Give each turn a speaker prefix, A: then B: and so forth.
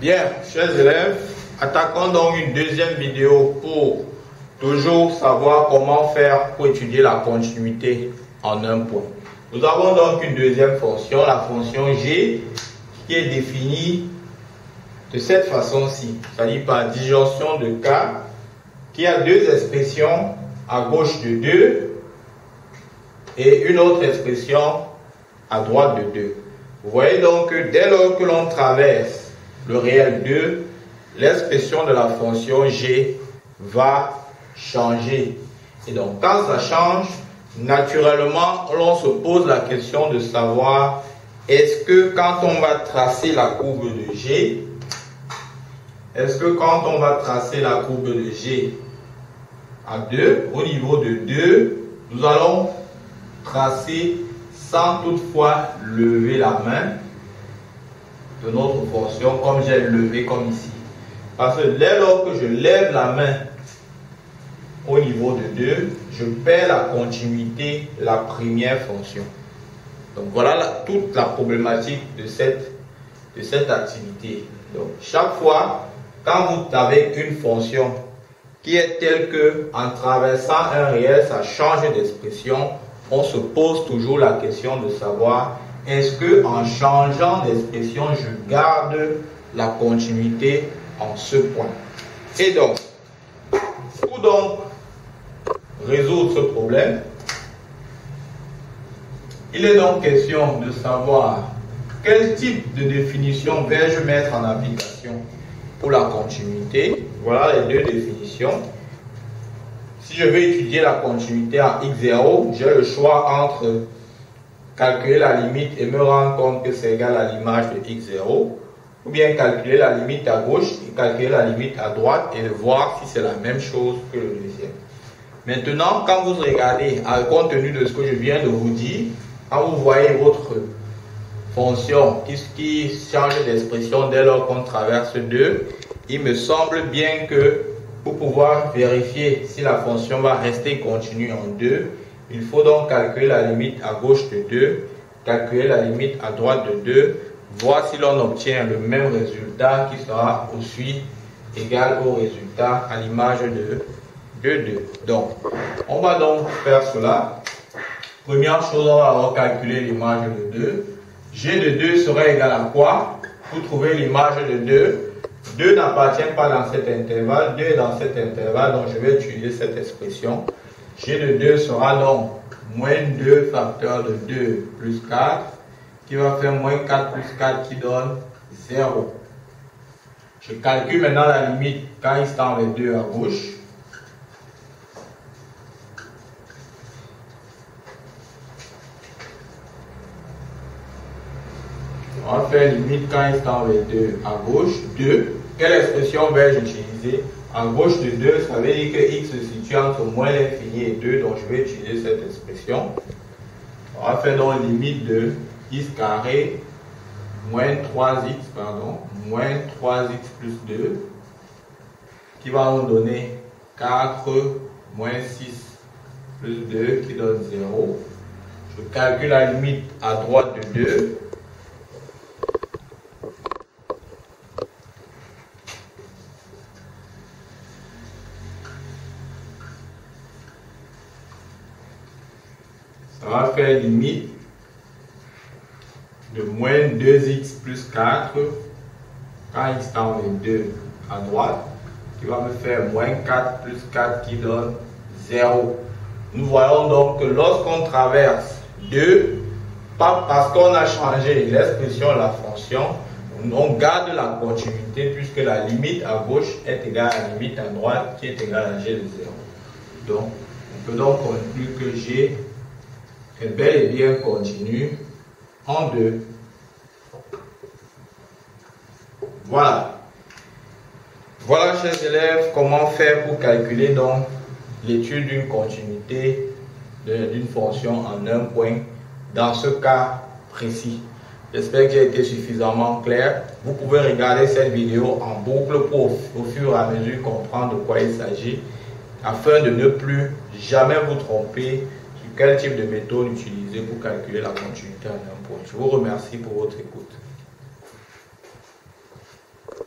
A: Bien, chers élèves, attaquons donc une deuxième vidéo pour toujours savoir comment faire pour étudier la continuité en un point. Nous avons donc une deuxième fonction, la fonction g, qui est définie de cette façon-ci, c'est-à-dire par disjonction de k, qui a deux expressions à gauche de 2 et une autre expression à droite de 2. Vous voyez donc que dès lors que l'on traverse le réel 2, l'expression de la fonction g va changer. Et donc quand ça change, naturellement, l'on se pose la question de savoir est-ce que quand on va tracer la courbe de g, à 2, au niveau de 2, nous allons tracer sans toutefois lever la main de notre fonction comme j'ai levé comme ici. Parce que dès lors que je lève la main au niveau de 2, je perds la continuité de la première fonction. Donc voilà toute la problématique de cette activité. Donc chaque fois, quand vous avez une fonction qui est telle que en traversant un réel, ça change d'expression, on se pose toujours la question de savoir est-ce que en changeant d'expression, je garde la continuité en ce point. Et donc, pour donc résoudre ce problème, il est donc question de savoir quel type de définition vais-je mettre en application pour la continuité. Voilà les deux définitions. Si je vais étudier la continuité en x0, j'ai le choix entre calculer la limite et me rendre compte que c'est égal à l'image de x0, ou bien calculer la limite à gauche et calculer la limite à droite et de voir si c'est la même chose que le deuxième. Maintenant, quand vous regardez, compte tenu de ce que je viens de vous dire, quand vous voyez votre fonction qui change d'expression dès lors qu'on traverse 2, il me semble bien que pour pouvoir vérifier si la fonction va rester continue en 2, il faut donc calculer la limite à gauche de 2, calculer la limite à droite de 2, voir si l'on obtient le même résultat qui sera aussi égal au résultat à l'image de 2. Donc, on va donc faire cela. Première chose, on va recalculer l'image de 2. G de 2 serait égal à quoi? Pour trouver l'image de 2, 2 n'appartient pas dans cet intervalle, 2 est dans cet intervalle, donc je vais utiliser cette expression. G de 2 sera donc moins 2 facteur de 2 plus 4, qui va faire moins 4 plus 4 qui donne 0. Je calcule maintenant la limite quand il tend vers 2 à gauche. On va faire limite quand il tend vers 2 à gauche. 2. Quelle expression vais-je utiliser? À gauche de 2, ça veut dire que x se situe entre moins l'infini et 2, donc je vais utiliser cette expression. On va faire donc limite de x carré moins 3x, moins 3x plus 2, qui va nous donner 4 moins 6 plus 2, qui donne 0. Je calcule la limite à droite de 2. Ça va faire limite de moins 2x plus 4 quand x tend vers 2 à droite, qui va me faire moins 4 plus 4 qui donne 0. Nous voyons donc que lorsqu'on traverse 2, pas parce qu'on a changé l'expression de la fonction, on garde la continuité puisque la limite à gauche est égale à la limite à droite qui est égale à g de 0. Donc, on peut donc conclure que g est bel et bien continu en 2. Voilà. Voilà, chers élèves, comment faire pour calculer donc l'étude d'une continuité d'une fonction en un point dans ce cas précis. J'espère que j'ai été suffisamment clair. Vous pouvez regarder cette vidéo en boucle pour au fur et à mesure comprendre de quoi il s'agit afin de ne plus jamais vous tromper sur quel type de méthode utiliser pour calculer la continuité en un point. Je vous remercie pour votre écoute.